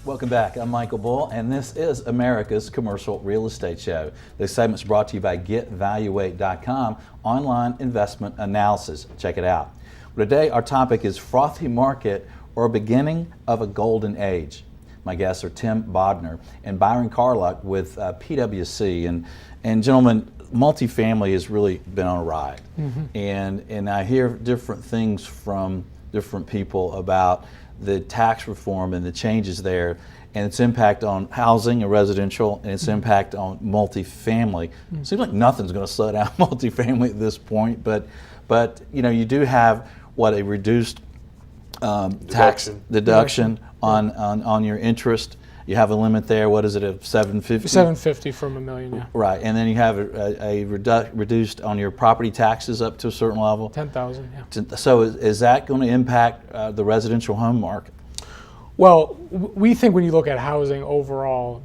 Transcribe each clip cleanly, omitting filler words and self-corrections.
Welcome back. I'm Michael Bull, and this is America's Commercial Real Estate Show. This segment's brought to you by GetValuate.com, online investment analysis. Check it out. Today, our topic is frothy market or beginning of a golden age. My guests are Tim Bodner and Byron Carlock with PwC. And gentlemen, multifamily has really been on a ride. And I hear different things from different people about the tax reform and the changes there and its impact on housing and residential and its impact on multifamily. It seems like nothing's going to slow down multifamily at this point, but you know, you do have a reduced tax deduction on your interest. You have a limit there. What is it, of $750? $750 from $1 million, yeah. Right, and then you have a reduced on your property taxes up to a certain level. $10,000, yeah. So is that going to impact the residential home market? Well, we think when you look at housing overall,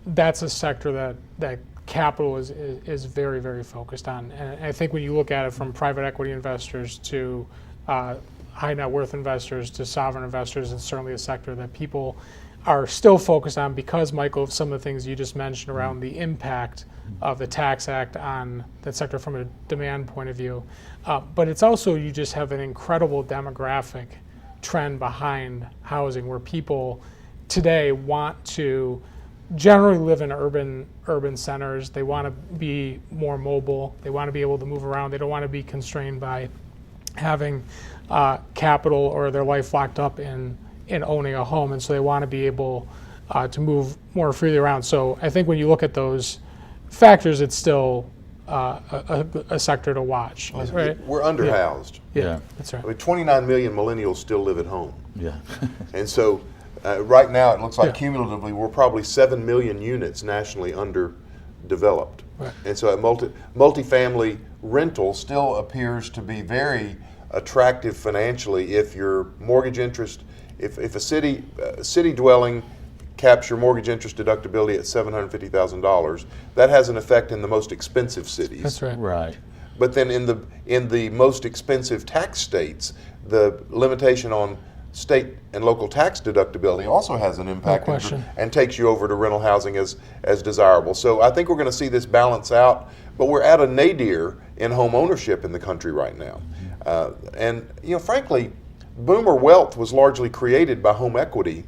that's a sector that capital is very, very focused on. And I think when you look at it from private equity investors to high net worth investors to sovereign investors, it's certainly a sector that people are still focused on because, Michael, of some of the things you just mentioned around the impact of the Tax Act on that sector from a demand point of view. But it's also, you just have an incredible demographic trend behind housing where people today want to generally live in urban centers. They want to be more mobile. They want to be able to move around. They don't want to be constrained by having capital or their life locked up in owning a home, and so they want to be able to move more freely around. So I think when you look at those factors, it's still a sector to watch. Right? We're underhoused. Yeah, that's right. I mean, 29 million millennials still live at home. Yeah. And so right now it looks like cumulatively we're probably 7 million units nationally underdeveloped. Right. And so multifamily rental still appears to be very attractive financially if your mortgage interest, if a city dwelling caps your mortgage interest deductibility at $750,000, that has an effect in the most expensive cities. That's right. Right. But then in the most expensive tax states, the limitation on state and local tax deductibility also has an impact and takes you over to rental housing as desirable. So I think we're going to see this balance out, but we're at a nadir in home ownership in the country right now. And you know, frankly, boomer wealth was largely created by home equity.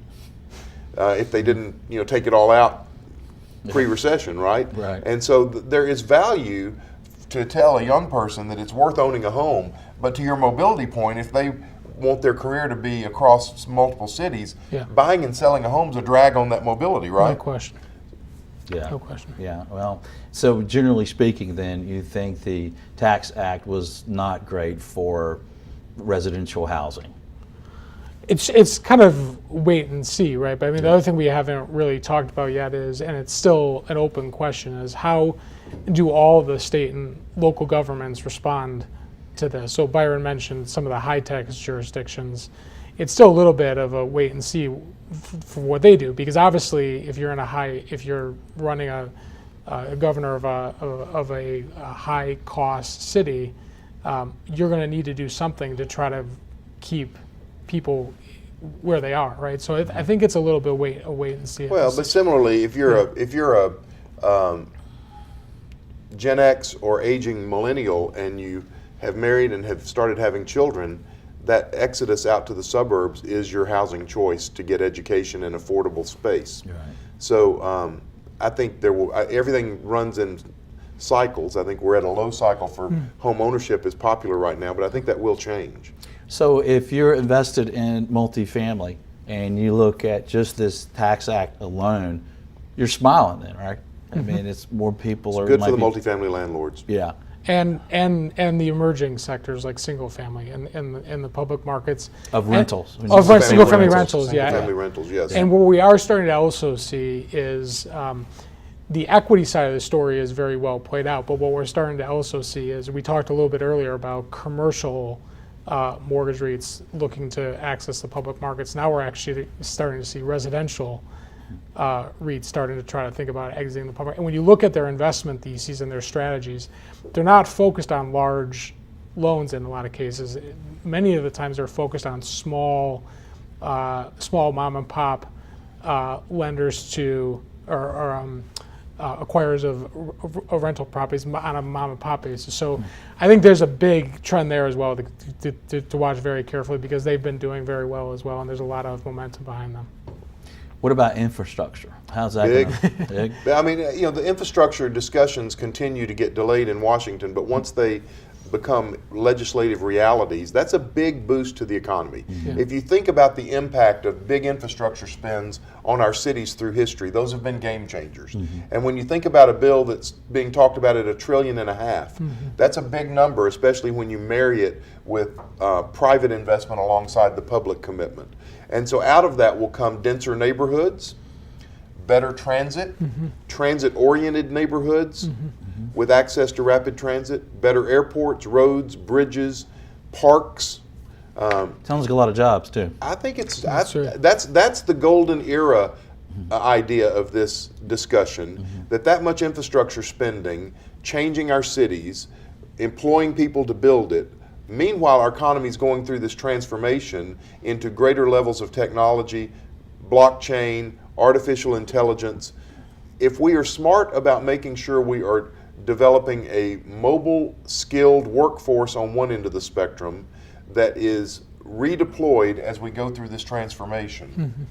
If they didn't, you know, take it all out pre-recession, right? Right. And so there is value to tell a young person that it's worth owning a home. But to your mobility point, if they want their career to be across multiple cities, buying and selling a home is a drag on that mobility, right? No question. Yeah. No question. Yeah. Well, so generally speaking, then you think the Tax Act was not great for residential housing? It's kind of wait and see, right? But I mean, the other thing we haven't really talked about yet is, and it's still an open question, is how do all the state and local governments respond to this? So Byron mentioned some of the high-tax jurisdictions. It's still a little bit of a wait and see for what they do, because obviously, if you're running a governor of a high-cost city, you're going to need to do something to try to keep people where they are, right? So I think it's a little bit a wait and see. Well, but similarly, if you're a Gen X or aging millennial and you have married and have started having children, that exodus out to the suburbs is your housing choice to get education and affordable space. Right. So I think everything runs in cycles. I think we're at a low cycle for home ownership is popular right now, but I think that will change. So if you're invested in multifamily and you look at just this Tax Act alone, you're smiling then, right? I mean, it's more people It's good for the multifamily landlords. Yeah. And the emerging sectors like single family and the public markets Of rentals. Single family rentals, yeah. Single family rentals, yes. And what we are starting to also see is the equity side of the story is very well played out, but what we're starting to also see is, we talked a little bit earlier about commercial mortgage REITs looking to access the public markets. Now we're actually starting to see residential REITs starting to try to think about exiting the public. And when you look at their investment theses and their strategies, they're not focused on large loans in a lot of cases. Many of the times they're focused on small mom and pop lenders to or acquirers of rental properties on a mom and pop basis. So I think there's a big trend there as well to watch very carefully, because they've been doing very well as well, and there's a lot of momentum behind them. What about infrastructure? How's that Big. big? I mean, the infrastructure discussions continue to get delayed in Washington, but once they become legislative realities, that's a big boost to the economy. Yeah. If you think about the impact of big infrastructure spends on our cities through history, those have been game changers. And when you think about a bill that's being talked about at $1.5 trillion, that's a big number, especially when you marry it with private investment alongside the public commitment. And so out of that will come denser neighborhoods, better transit, transit-oriented neighborhoods with access to rapid transit, better airports, roads, bridges, parks. Sounds like a lot of jobs too. I think That's that's the golden era idea of this discussion, that much infrastructure spending, changing our cities, employing people to build it. Meanwhile, our economy is going through this transformation into greater levels of technology, blockchain, artificial intelligence. If we are smart about making sure we are developing a mobile, skilled workforce on one end of the spectrum that is redeployed as we go through this transformation,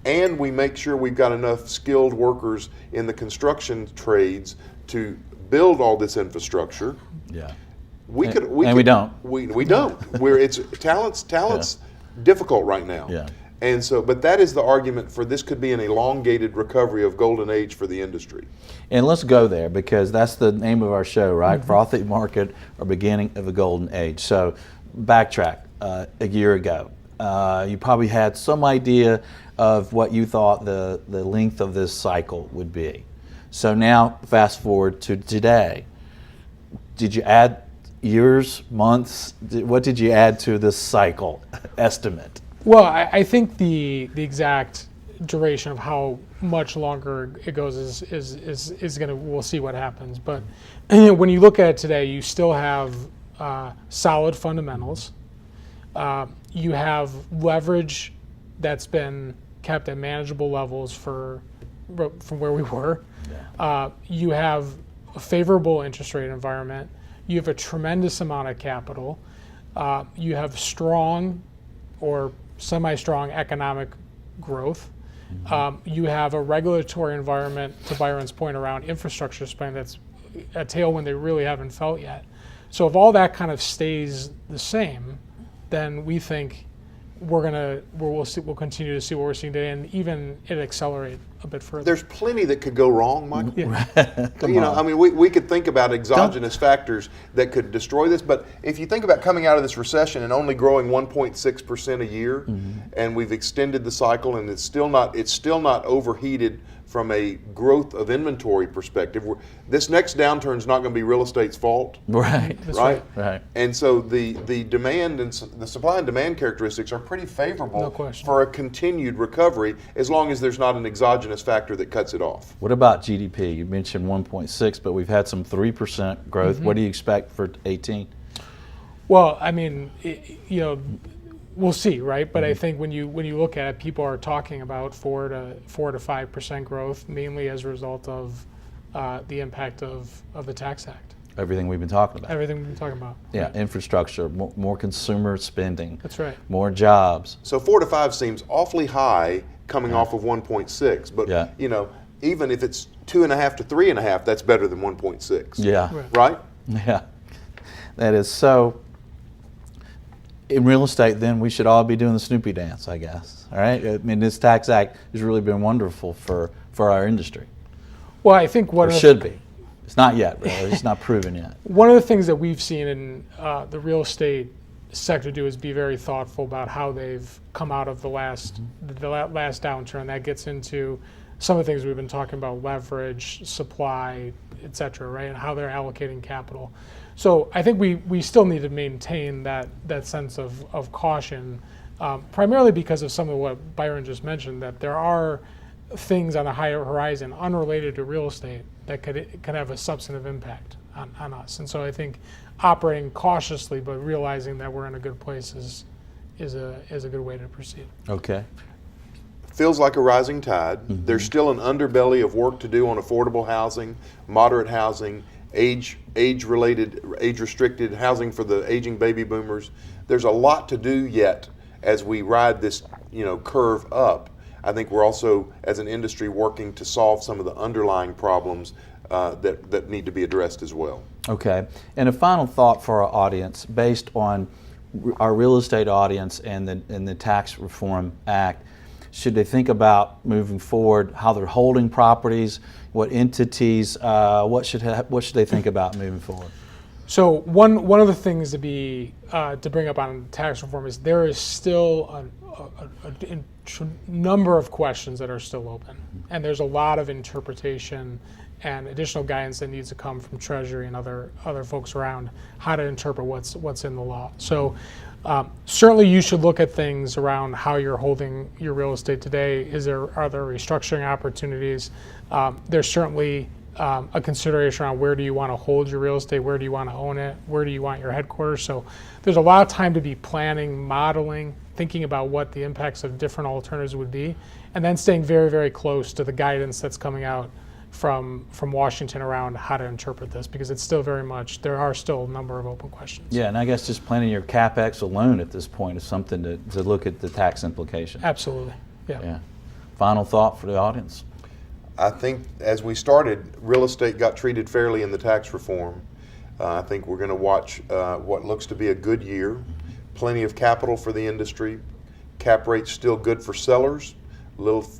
and we make sure we've got enough skilled workers in the construction trades to build all this infrastructure. Yeah. We And- could, and we don't. We don't. It's talent's difficult right now. Yeah. And so, but that is the argument for this could be an elongated recovery of golden age for the industry. And let's go there, because that's the name of our show, right? Frothy market or beginning of a golden age. So backtrack a year ago. You probably had some idea of what you thought the length of this cycle would be. So now fast forward to today. Did you add years, months? What did you add to this cycle estimate? Well, I think the exact duration of how much longer it goes is gonna, we'll see what happens. But when you look at it today, you still have solid fundamentals. You have leverage that's been kept at manageable levels from where we were. Yeah. You have a favorable interest rate environment. You have a tremendous amount of capital. You have strong or semi-strong economic growth. You have a regulatory environment, to Byron's point, around infrastructure spending that's a tailwind they really haven't felt yet. So if all that kind of stays the same, then we think we'll continue to see what we're seeing today, and even it accelerate a bit further. There's plenty that could go wrong, Mike. Yeah. I mean, we could think about exogenous factors that could destroy this, but if you think about coming out of this recession and only growing 1.6% a year, and we've extended the cycle, and it's still not overheated from a growth of inventory perspective. This next downturn is not going to be real estate's fault. Right. That's Right. And so the demand and the supply and demand characteristics are pretty favorable No question. for a continued recovery, as long as there's not an exogenous factor that cuts it off. What about GDP? You mentioned 1.6, but we've had some 3% growth. What do you expect for 18? Well, I mean, we'll see, right? But I think when you look at it, people are talking about 4 to 5% growth, mainly as a result of the impact of the Tax Act. Everything we've been talking about. Everything we've been talking about. Yeah, Right. infrastructure, more consumer spending. That's right. More jobs. So 4 to 5 seems awfully high coming off of 1.6, but Yeah. Even if it's 2.5 to 3.5, that's better than 1.6. Yeah. Right? Yeah. That is so. In real estate, then, we should all be doing the Snoopy dance, I guess. All right? I mean, this Tax Act has really been wonderful for our industry. Well, I think Or should be. It's not yet, really. It's not proven yet. one of the things that we've seen in the real estate sector do is be very thoughtful about how they've come out of the last downturn. That gets into some of the things we've been talking about: leverage, supply, et cetera, right? And how they're allocating capital. So I think we still need to maintain that sense of caution, primarily because of some of what Byron just mentioned, that there are things on the higher horizon unrelated to real estate that could have a substantive impact on us. And so I think operating cautiously but realizing that we're in a good place is a good way to proceed. Okay. Feels like a rising tide. Mm-hmm. There's still an underbelly of work to do on affordable housing, moderate housing, age-restricted housing for the aging baby boomers. There's a lot to do yet as we ride this, curve up. I think we're also, as an industry, working to solve some of the underlying problems that need to be addressed as well. Okay. And a final thought for our audience, based on our real estate audience and the Tax Reform Act. Should they think about moving forward, how they're holding properties, what entities, what should they think about moving forward? So one of the things to bring up on tax reform is there is still a number of questions that are still open, and there's a lot of interpretation and additional guidance that needs to come from Treasury and other folks around how to interpret what's in the law. So certainly you should look at things around how you're holding your real estate today. Are there restructuring opportunities? There's certainly a consideration around where do you want to hold your real estate, where do you want to own it, where do you want your headquarters. So there's a lot of time to be planning, modeling, thinking about what the impacts of different alternatives would be, and then staying very, very close to the guidance that's coming out from Washington around how to interpret this, because it's still there are still a number of open questions. Yeah, and I guess just planning your CapEx alone at this point is something to look at the tax implications. Absolutely, yeah. Final thought for the audience? I think as we started, real estate got treated fairly in the tax reform. I think we're going to watch what looks to be a good year. Plenty of capital for the industry. Cap rates still good for sellers.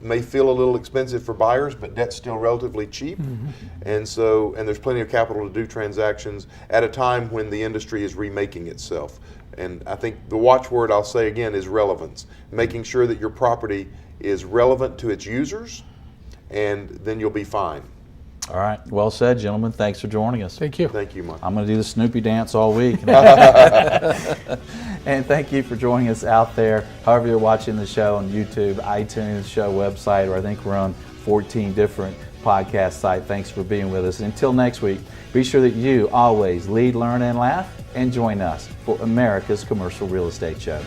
May feel a little expensive for buyers, but debt's still relatively cheap. Mm-hmm. And there's plenty of capital to do transactions at a time when the industry is remaking itself. And I think the watchword I'll say again is relevance. Making sure that your property is relevant to its users, and then you'll be fine. All right. Well said, gentlemen. Thanks for joining us. Thank you. Thank you, Mike. I'm going to do the Snoopy dance all week. And thank you for joining us out there. However you're watching the show on YouTube, iTunes, show website, or I think we're on 14 different podcast sites. Thanks for being with us. Until next week, be sure that you always lead, learn, and laugh, and join us for America's Commercial Real Estate Show.